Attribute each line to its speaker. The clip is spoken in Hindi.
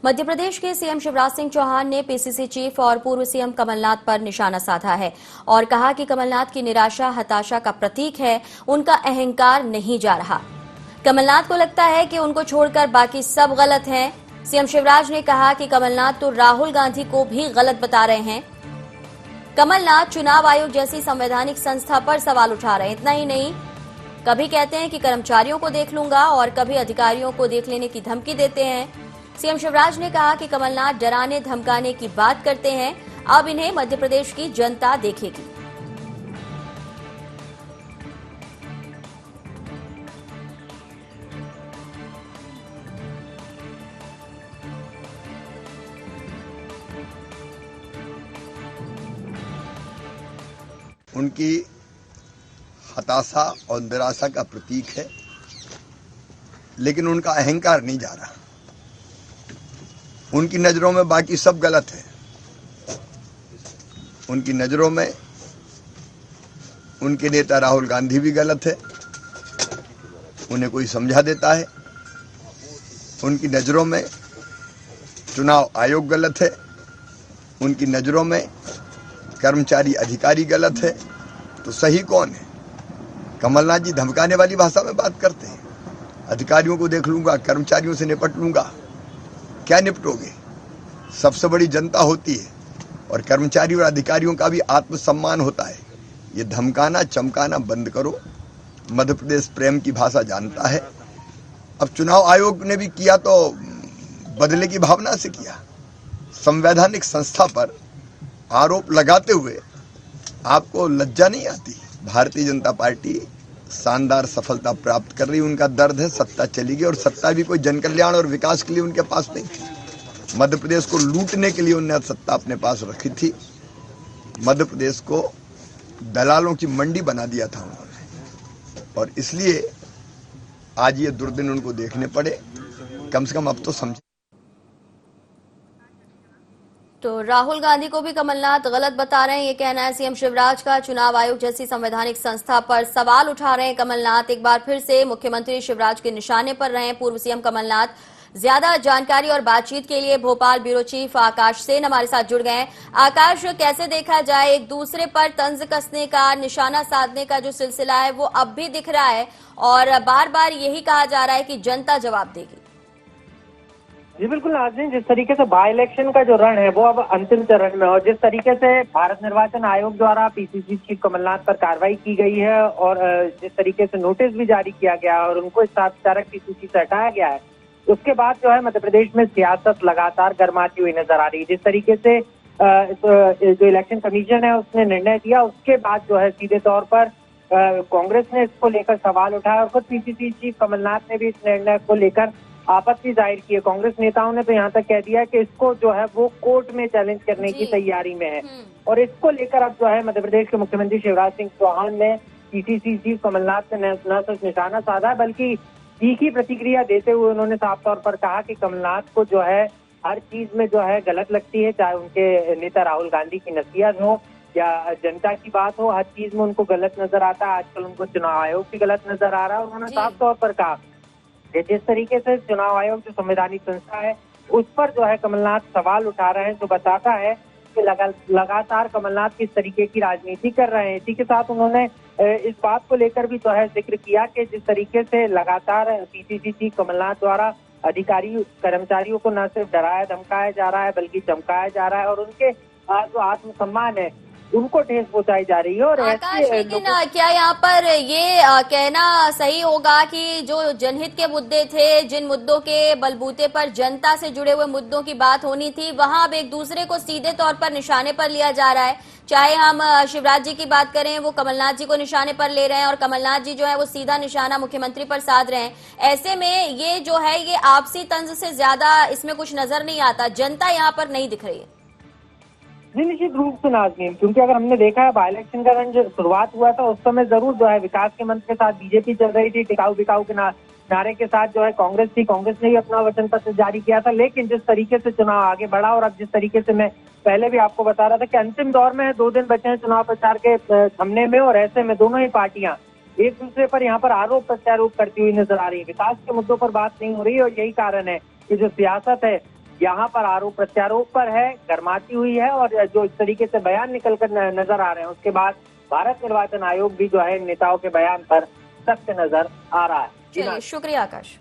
Speaker 1: मध्य प्रदेश के सीएम शिवराज सिंह चौहान ने पीसीसी चीफ और पूर्व सीएम कमलनाथ पर निशाना साधा है और कहा कि कमलनाथ की निराशा हताशा का प्रतीक है, उनका अहंकार नहीं जा रहा। कमलनाथ को लगता है कि उनको छोड़कर बाकी सब गलत हैं। सीएम शिवराज ने कहा कि कमलनाथ तो राहुल गांधी को भी गलत बता रहे हैं। कमलनाथ चुनाव आयोग जैसी संवैधानिक संस्था पर सवाल उठा रहे हैं। इतना ही नहीं, कभी कहते हैं कि कर्मचारियों को देख लूंगा और कभी अधिकारियों को देख लेने की धमकी देते हैं। सीएम शिवराज ने कहा कि कमलनाथ डराने धमकाने की बात करते हैं, अब इन्हें मध्य प्रदेश की जनता देखेगी।
Speaker 2: उनकी हताशा और निराशा का प्रतीक है, लेकिन उनका अहंकार नहीं जा रहा। उनकी नजरों में बाकी सब गलत है। उनकी नजरों में उनके नेता राहुल गांधी भी गलत है, उन्हें कोई समझा देता है। उनकी नजरों में चुनाव आयोग गलत है, उनकी नजरों में कर्मचारी अधिकारी गलत है। तो सही कौन है? कमलनाथ जी धमकाने वाली भाषा में बात करते हैं, अधिकारियों को देख लूंगा, कर्मचारियों से निपट लूंगा। क्या निपटोगे? सबसे बड़ी जनता होती है और कर्मचारी और अधिकारियों का भी आत्मसम्मान होता है। ये धमकाना चमकाना बंद करो। मध्य प्रदेश प्रेम की भाषा जानता है। अब चुनाव आयोग ने भी किया तो बदले की भावना से किया। संवैधानिक संस्था पर आरोप लगाते हुए आपको लज्जा नहीं आती? भारतीय जनता पार्टी शानदार सफलता प्राप्त कर रही, उनका दर्द है, सत्ता चली गई और सत्ता भी कोई जन कल्याण और विकास के लिए उनके पास नहीं थी। मध्य प्रदेश को लूटने के लिए उन्होंने सत्ता अपने पास रखी थी। मध्य प्रदेश को दलालों की मंडी बना दिया था उन्होंने, और इसलिए आज ये दुर्दिन उनको देखने पड़े। कम से कम अब तो समझे।
Speaker 1: तो राहुल गांधी को भी कमलनाथ गलत बता रहे हैं, ये कहना है सीएम शिवराज का। चुनाव आयोग जैसी संवैधानिक संस्था पर सवाल उठा रहे हैं कमलनाथ। एक बार फिर से मुख्यमंत्री शिवराज के निशाने पर रहे पूर्व सीएम कमलनाथ। ज्यादा जानकारी और बातचीत के लिए भोपाल ब्यूरो चीफ आकाश सेन हमारे साथ जुड़ गए हैं। आकाश, कैसे देखा जाए, एक दूसरे पर तंज कसने का, निशाना साधने का जो सिलसिला है वो अब भी दिख रहा है और बार बार यही कहा जा रहा है कि जनता जवाब देगी।
Speaker 3: जी बिल्कुल नाज़रीन, जिस तरीके से बाई इलेक्शन का जो रण है वो अब अंतिम चरण में, और जिस तरीके से भारत निर्वाचन आयोग द्वारा पीसीसी चीफ कमलनाथ पर कार्रवाई की गई है और जिस तरीके से नोटिस भी जारी किया गया और उनको इस विचारक पीसीसी से हटाया गया है, उसके बाद जो है मध्य प्रदेश में सियासत लगातार गर्माती हुई नजर आ रही है। जिस तरीके से जो इलेक्शन कमीशन है उसने निर्णय दिया, उसके बाद जो है सीधे तौर पर कांग्रेस ने इसको लेकर सवाल उठाया और खुद पीसीसी चीफ कमलनाथ ने भी इस निर्णय को लेकर आपत्ति जाहिर की है। कांग्रेस नेताओं ने तो यहाँ तक कह दिया कि इसको जो है वो कोर्ट में चैलेंज करने की तैयारी में है, और इसको लेकर अब जो है मध्य प्रदेश के मुख्यमंत्री शिवराज सिंह चौहान ने पीसीसी चीफ कमलनाथ से न सिर्फ निशाना साधा बल्कि तीखी प्रतिक्रिया देते हुए उन्होंने साफ तौर पर कहा कि कमलनाथ को जो है हर चीज में जो है गलत लगती है, चाहे उनके नेता राहुल गांधी की नसीहत हो या जनता की बात हो, हर चीज में उनको गलत नजर आता है। आजकल उनको चुनाव आयोग भी गलत नजर आ रहा है। उन्होंने साफ तौर पर कहा जिस तरीके से चुनाव आयोग जो संवैधानिक संस्था है उस पर जो है कमलनाथ सवाल उठा रहे हैं, जो बताता है कि लगातार कमलनाथ किस तरीके की राजनीति कर रहे हैं। इसी के साथ उन्होंने इस बात को लेकर भी जो है जिक्र किया कि जिस तरीके से लगातार पीसीसी चीफ कमलनाथ द्वारा अधिकारी कर्मचारियों को न सिर्फ डराया धमकाया जा रहा है बल्कि चमकाया जा रहा है और उनके जो आत्मसम्मान है उनको ठेस पहुंचाई जा रही है। और
Speaker 1: आकाश, लेकिन क्या यहाँ पर ये कहना सही होगा कि जो जनहित के मुद्दे थे, जिन मुद्दों के बलबूते पर जनता से जुड़े हुए मुद्दों की बात होनी थी, वहां अब एक दूसरे को सीधे तौर पर निशाने पर लिया जा रहा है। चाहे हम शिवराज जी की बात करें, वो कमलनाथ जी को निशाने पर ले रहे हैं और कमलनाथ जी जो है वो सीधा निशाना मुख्यमंत्री पर साध रहे हैं। ऐसे में ये जो है ये आपसी तंज से ज्यादा इसमें कुछ नजर नहीं आता, जनता यहाँ पर नहीं दिख रही है।
Speaker 3: निश्चित रूप से नाज़रीन, क्योंकि अगर हमने देखा है बाई इलेक्शन का रन जो शुरुआत हुआ था उस समय जरूर जो है विकास के मंत्र के साथ बीजेपी चल रही थी, टिकाऊ बिकाऊ के नारे के साथ जो है कांग्रेस थी। कांग्रेस ने ही अपना वचन पत्र जारी किया था, लेकिन जिस तरीके से चुनाव आगे बढ़ा और अब जिस तरीके से मैं पहले भी आपको बता रहा था कि अंतिम दौर में 2 दिन बचे हैं चुनाव प्रचार के थमने में, और ऐसे में दोनों ही पार्टियां एक दूसरे पर यहाँ पर आरोप प्रत्यारोप करती हुई नजर आ रही है। विकास के मुद्दों पर बात नहीं हो रही है और यही कारण है कि जो सियासत है यहाँ पर आरोप प्रत्यारोप पर है, गर्माती हुई है और जो इस तरीके से बयान निकल कर नजर आ रहे हैं उसके बाद भारत निर्वाचन आयोग भी जो है इन नेताओं के बयान पर सख्त नजर आ रहा है।
Speaker 1: चलिए, शुक्रिया आकाश।